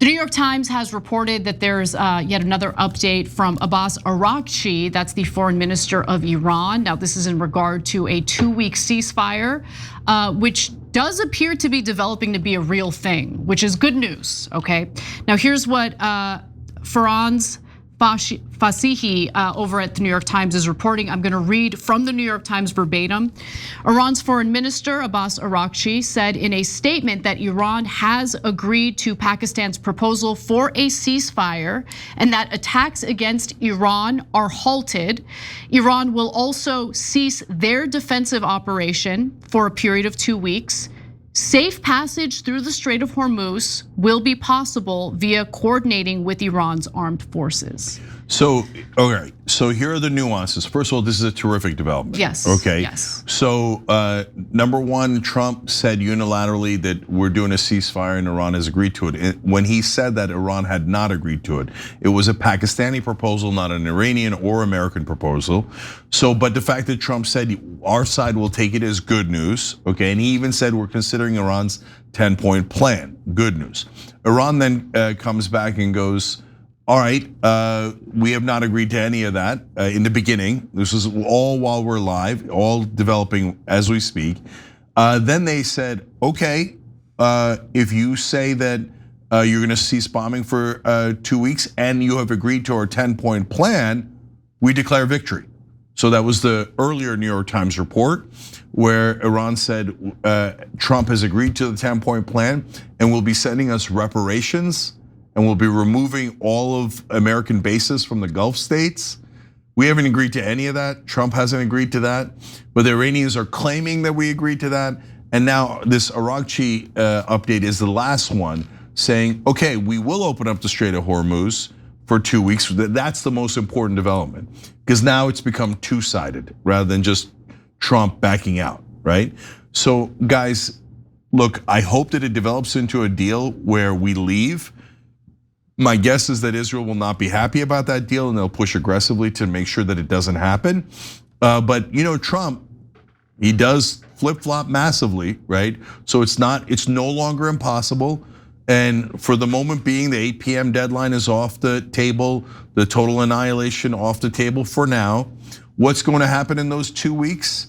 The New York Times has reported that there's yet another update from Abbas Araghchi, that's the foreign minister of Iran. Now, this is in regard to a 2-week ceasefire, which does appear to be developing to be a real thing, which is good news, okay? Now, here's what Faraz Fasihi over at the New York Times is reporting. I'm gonna read from the New York Times verbatim. Iran's foreign minister, Abbas Araghchi, said in a statement that Iran has agreed to Pakistan's proposal for a ceasefire and that attacks against Iran are halted. Iran will also cease their defensive operation for a period of 2 weeks. Safe passage through the Strait of Hormuz will be possible via coordinating with Iran's armed forces. So, okay, so here are the nuances. First of all, this is a terrific development. Yes. Okay. Yes. So, number one, Trump said unilaterally that we're doing a ceasefire and Iran has agreed to it. When he said that, Iran had not agreed to it. It was a Pakistani proposal, not an Iranian or American proposal. So, but the fact that Trump said our side will take it is good news, okay? And he even said we're considering Iran's 10-point plan, good news. Iran then comes back and goes, all right, we have not agreed to any of that in the beginning. This was all while we're live, all developing as we speak. Then they said, okay, if you say that you're gonna cease bombing for 2 weeks and you have agreed to our 10-point plan, we declare victory. So that was the earlier New York Times report where Iran said Trump has agreed to the 10-point plan and will be sending us reparations and we'll be removing all of American bases from the Gulf states. We haven't agreed to any of that. Trump hasn't agreed to that, but the Iranians are claiming that we agreed to that. And now this Araghchi update is the last one saying, okay, we will open up the Strait of Hormuz for 2 weeks. That's the most important development because now it's become two-sided rather than just Trump backing out, right? So guys, look, I hope that it develops into a deal where we leave. My guess is that Israel will not be happy about that deal and they'll push aggressively to make sure that it doesn't happen. But Trump, he does flip-flop massively, right? So it's no longer impossible. And for the moment being, the 8 p.m. deadline is off the table, the total annihilation off the table for now. What's going to happen in those 2 weeks?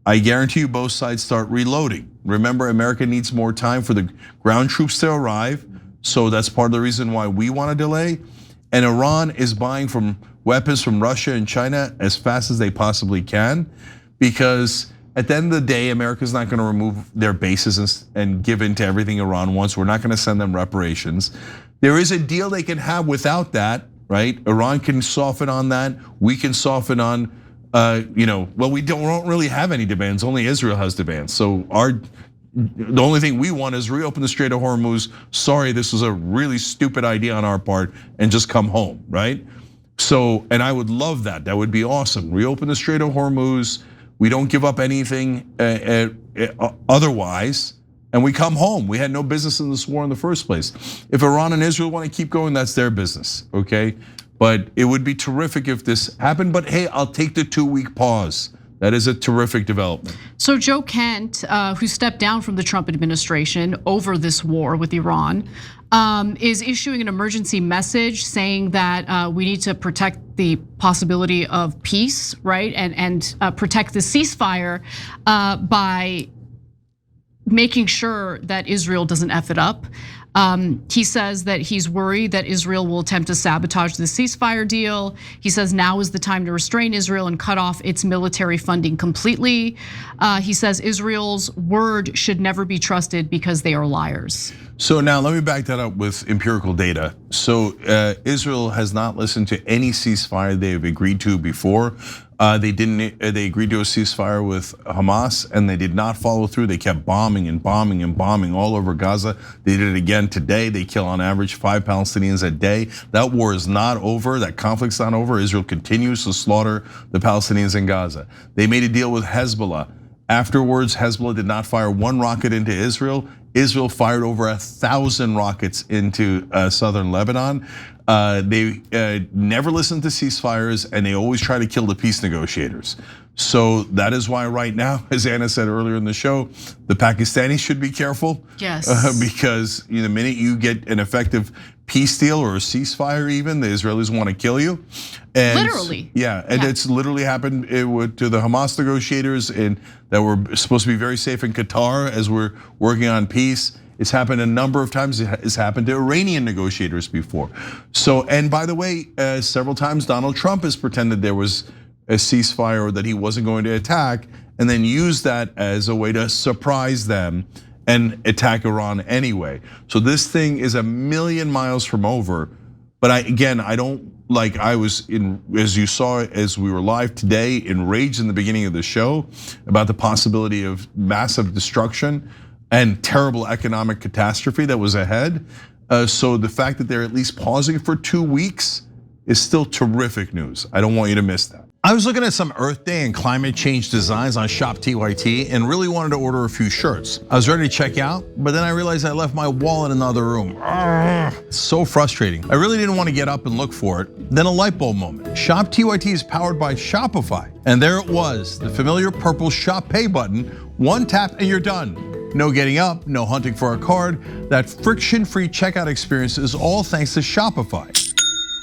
I guarantee you both sides start reloading. Remember, America needs more time for the ground troops to arrive. So that's part of the reason why we want to delay. And Iran is buying from weapons from Russia and China as fast as they possibly can. Because at the end of the day, America's not going to remove their bases and give in to everything Iran wants. We're not going to send them reparations. There is a deal they can have without that, right? Iran can soften on that. We can soften on, well, we don't really have any demands. Only Israel has demands. So the only thing we want is reopen the Strait of Hormuz. Sorry, this was a really stupid idea on our part and just come home, right? So, and I would love that. That would be awesome. Reopen the Strait of Hormuz. We don't give up anything otherwise, and we come home. We had no business in this war in the first place. If Iran and Israel want to keep going, that's their business, okay? But it would be terrific if this happened, but hey, I'll take the 2-week pause. That is a terrific development. So Joe Kent, who stepped down from the Trump administration over this war with Iran, is issuing an emergency message saying that we need to protect the possibility of peace, right? And protect the ceasefire by making sure that Israel doesn't F it up. He says that he's worried that Israel will attempt to sabotage the ceasefire deal. He says now is the time to restrain Israel and cut off its military funding completely. He says Israel's word should never be trusted because they are liars. So now let me back that up with empirical data. So Israel has not listened to any ceasefire they have agreed to before. They agreed to a ceasefire with Hamas and they did not follow through. They kept bombing and bombing and bombing all over Gaza. They did it again today. They kill on average 5 Palestinians a day. That war is not over. That conflict's not over. Israel continues to slaughter the Palestinians in Gaza. They made a deal with Hezbollah. Afterwards, Hezbollah did not fire one rocket into Israel. Israel fired over 1,000 rockets into southern Lebanon. They never listen to ceasefires, and they always try to kill the peace negotiators. So that is why right now, as Anna said earlier in the show, the Pakistanis should be careful. Yes. Because the minute you get an effective peace deal or a ceasefire even, the Israelis want to kill you. And literally. Yeah, and it's literally happened to the Hamas negotiators that were supposed to be very safe in Qatar as we're working on peace. It's happened a number of times. It's happened to Iranian negotiators before. So, and by the way, several times Donald Trump has pretended there was a ceasefire or that he wasn't going to attack, and then used that as a way to surprise them and attack Iran anyway. So this thing is a million miles from over. But I don't like, I was as you saw as we were live today, enraged in the beginning of the show about the possibility of massive destruction and terrible economic catastrophe that was ahead. So the fact that they're at least pausing for 2 weeks is still terrific news. I don't want you to miss that. I was looking at some Earth Day and climate change designs on Shop TYT and really wanted to order a few shirts. I was ready to check out, but then I realized I left my wallet in another room. It's so frustrating. I really didn't want to get up and look for it. Then a light bulb moment. Shop TYT is powered by Shopify. And there it was, the familiar purple Shop Pay button. One tap and you're done. No getting up, no hunting for a card. That friction-free checkout experience is all thanks to Shopify.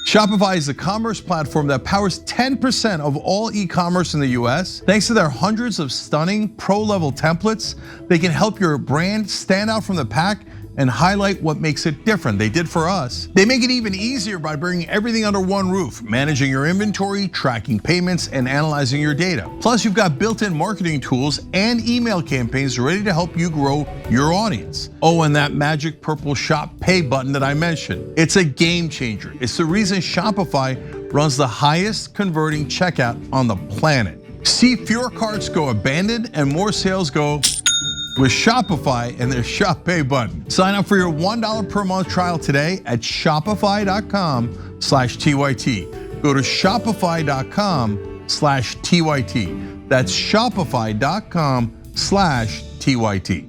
Shopify is the commerce platform that powers 10% of all e-commerce in the US. Thanks to their hundreds of stunning pro-level templates, they can help your brand stand out from the pack and highlight what makes it different. They did for us. They make it even easier by bringing everything under one roof, managing your inventory, tracking payments, and analyzing your data. Plus, you've got built-in marketing tools and email campaigns ready to help you grow your audience. Oh, and that magic purple Shop Pay button that I mentioned. It's a game changer. It's the reason Shopify runs the highest converting checkout on the planet. See fewer carts go abandoned and more sales go with Shopify and their Shop Pay button. Sign up for your $1 per month trial today at shopify.com/TYT. Go to shopify.com/TYT. That's shopify.com/TYT.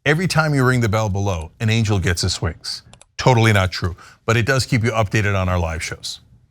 Every time you ring the bell below, an angel gets his wings. Totally not true, but it does keep you updated on our live shows.